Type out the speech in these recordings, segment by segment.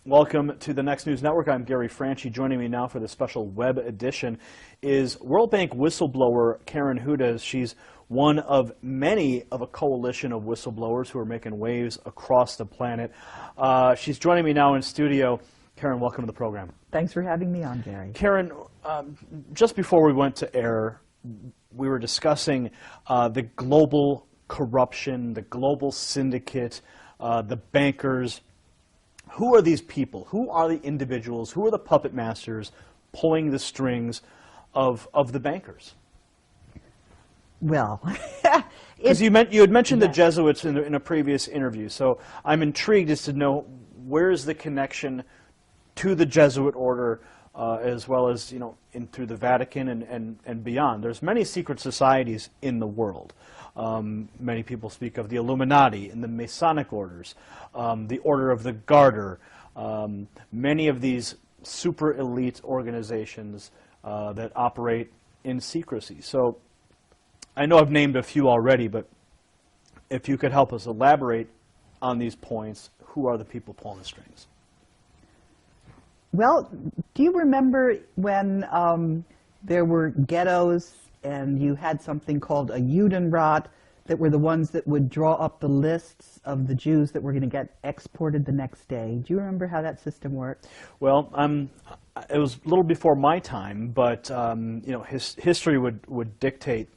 Welcome to the Next News Network. I'm Gary Franchi. Joining me now for the special web edition is World Bank whistleblower Karen Hudes. She's one of many of a coalition of whistleblowers who are making waves across the planet. She's joining me now in studio. Karen, welcome to the program. Thanks for having me on, Gary. Karen, just before we went to air, we were discussing the global corruption, the global syndicate, the bankers. Who are these people? Who are the individuals? Who are the puppet masters pulling the strings of the bankers? Well, because you had mentioned the Jesuits in a previous interview, so I'm intrigued as to know where's the connection to the Jesuit order, as well as through the Vatican and beyond. There's many secret societies in the world. Many people speak of the Illuminati and the Masonic orders, the Order of the Garter, many of these super elite organizations that operate in secrecy. So I know I've named a few already, but if you could help us elaborate on these points, who are the people pulling the strings? Well, do you remember when there were ghettos and you had something called a Judenrat that were the ones that would draw up the lists of the Jews that were going to get exported the next day? Do you remember how that system worked? Well, it was a little before my time, but history would dictate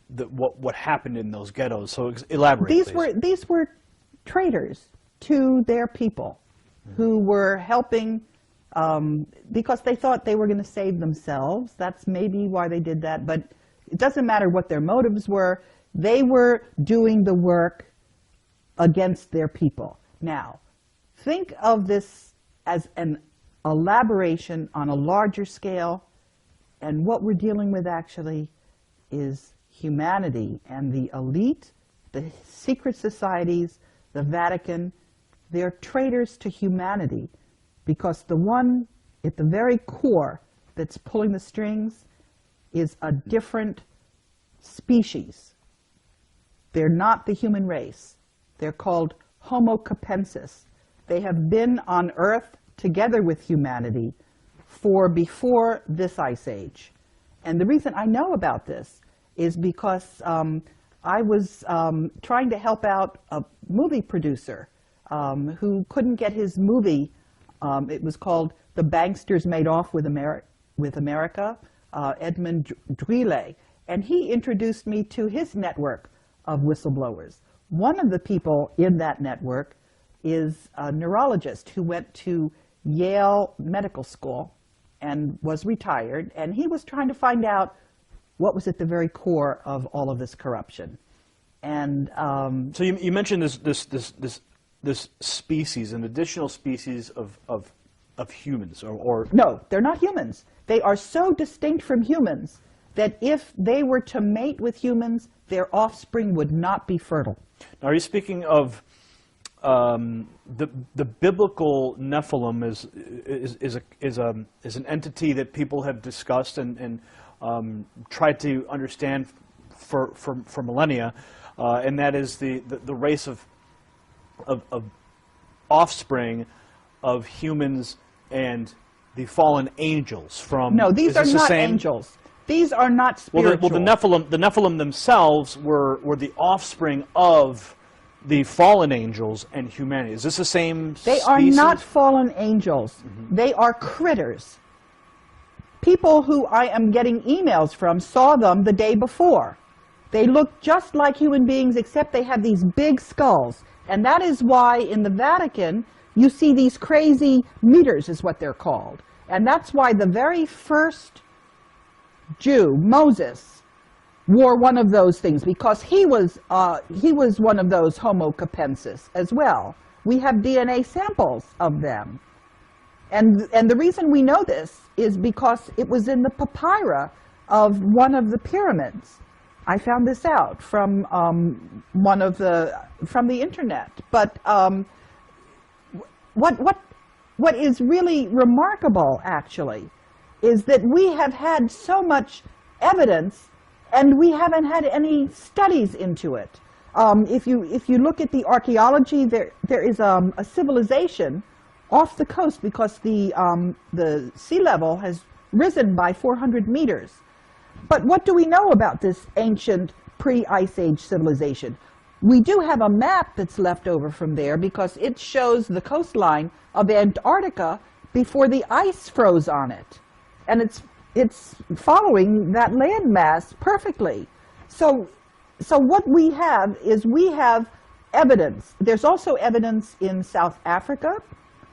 what happened in those ghettos. So elaborate, These were traitors to their people who were helping because they thought they were going to save themselves. That's maybe why they did that, but it doesn't matter what their motives were. They were doing the work against their people. Now, think of this as an elaboration on a larger scale, and what we're dealing with actually is humanity and the elite, the secret societies, the Vatican. They're traitors to humanity, because the one at the very core that's pulling the strings is a different species. They're not the human race. They're called Homo capensis. They have been on Earth together with humanity for before this ice age. And the reason I know about this is because I was trying to help out a movie producer who couldn't get his movie. It was called The Banksters Made Off with America, Edmund Drille. And he introduced me to his network of whistleblowers. One of the people in that network is a neurologist who went to Yale Medical School and was retired, and he was trying to find out what was at the very core of all of this corruption. And so you mentioned this species, an additional species of humans, or no, they're not humans. They are so distinct from humans that if they were to mate with humans, their offspring would not be fertile. Now, are you speaking of the biblical Nephilim is an entity that people have discussed and tried to understand for millennia, and that is the race of offspring of humans and the fallen angels from. No, these are not angels. These are not spiritual. Well, the Nephilim themselves were the offspring of the fallen angels and humanity. Is this the same species? They are not fallen angels. They are critters. People who I am getting emails from saw them the day before. They look just like human beings, except they have these big skulls. And that is why in the Vatican you see these crazy meters, is what they're called. And that's why the very first Jew, Moses, wore one of those things, because he was one of those Homo capensis as well. We have DNA samples of them. And the reason we know this is because it was in the papyri of one of the pyramids. I found this out from from the internet. But what is really remarkable, actually, is that we have had so much evidence, and we haven't had any studies into it. If you look at the archaeology, there is a civilization off the coast because the sea level has risen by 400 meters. But what do we know about this ancient pre-Ice Age civilization? We do have a map that's left over from there because it shows the coastline of Antarctica before the ice froze on it. And it's following that landmass perfectly. So what we have is we have evidence. There's also evidence in South Africa.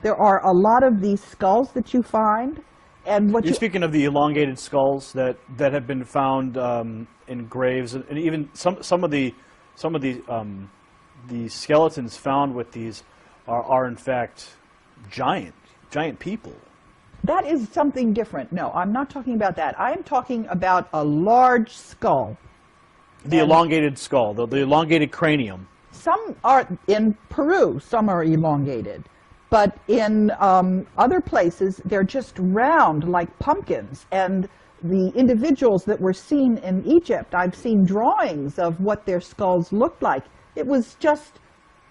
There are a lot of these skulls that you find. And what You're speaking of the elongated skulls that have been found in graves, and even some of the skeletons found with these are in fact giant people. That is something different. No, I'm not talking about that. I'm talking about a large skull. The elongated skull, the elongated cranium. Some are in Peru. Some are elongated. But in other places, they're just round like pumpkins. And the individuals that were seen in Egypt, I've seen drawings of what their skulls looked like. It was just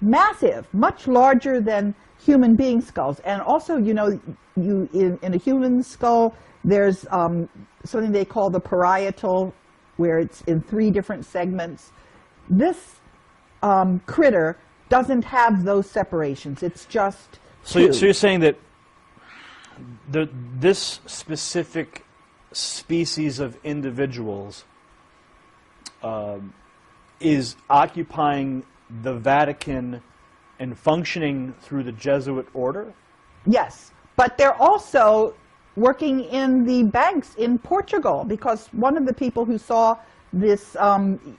massive, much larger than human being skulls. And also, you know, in a human skull, there's something they call the parietal, where it's in 3 different segments. This critter doesn't have those separations. It's just So you're saying that this specific species of individuals is occupying the Vatican and functioning through the Jesuit order? Yes, but they're also working in the banks in Portugal, because one of the people who saw this,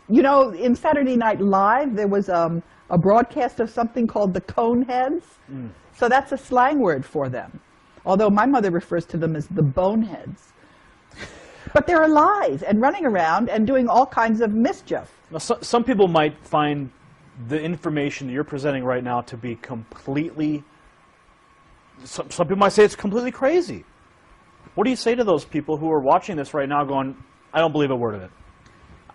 you know, in Saturday Night Live, there was a broadcast of something called the Coneheads. So that's a slang word for them, although my mother refers to them as the boneheads. But they're alive and running around and doing all kinds of mischief. Now, some people might find the information that you're presenting right now to be completely, some people might say it's completely crazy. What do you say to those people who are watching this right now going, I don't believe a word of it?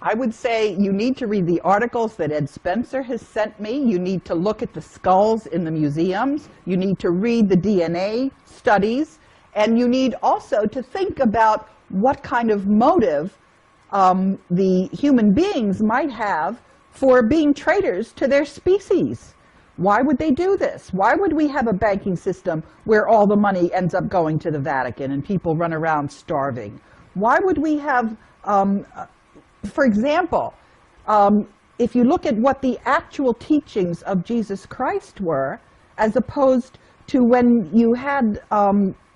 I would say you need to read the articles that Ed Spencer has sent me. You need to look at the skulls in the museums. You need to read the DNA studies. And you need also to think about what kind of motive the human beings might have for being traitors to their species. Why would they do this? Why would we have a banking system where all the money ends up going to the Vatican and people run around starving? Why would we have, for example, if you look at what the actual teachings of Jesus Christ were, as opposed to when you had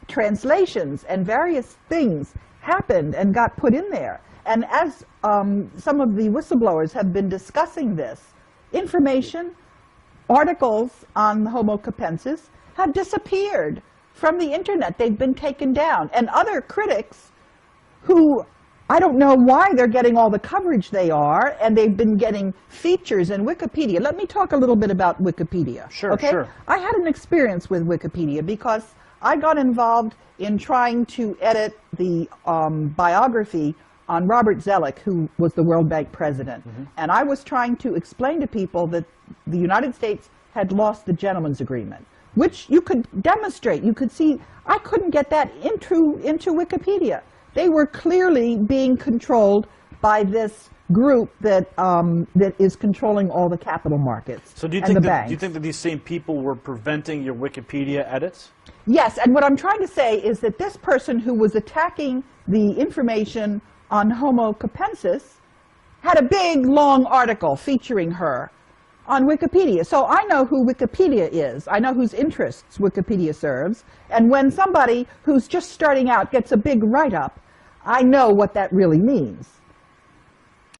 translations and various things happened and got put in there. And as some of the whistleblowers have been discussing this, information, articles on Homo capensis have disappeared from the internet. They've been taken down. And other critics who, I don't know why they're getting all the coverage they are, and they've been getting features in Wikipedia. Let me talk a little bit about Wikipedia. Sure, okay? sure. I had an experience with Wikipedia because I got involved in trying to edit the biography on Robert Zoellick, who was the World Bank president. And I was trying to explain to people that the United States had lost the gentleman's agreement, which you could demonstrate. You could see, I couldn't get that into Wikipedia. They were clearly being controlled by this group that that is controlling all the capital markets. So do you and think that these same people were preventing your Wikipedia edits? Yes, and what I'm trying to say is that this person who was attacking the information on Homo capensis had a big, long article featuring her on Wikipedia. So I know who Wikipedia is. I know whose interests Wikipedia serves. And when somebody who's just starting out gets a big write-up, I know what that really means.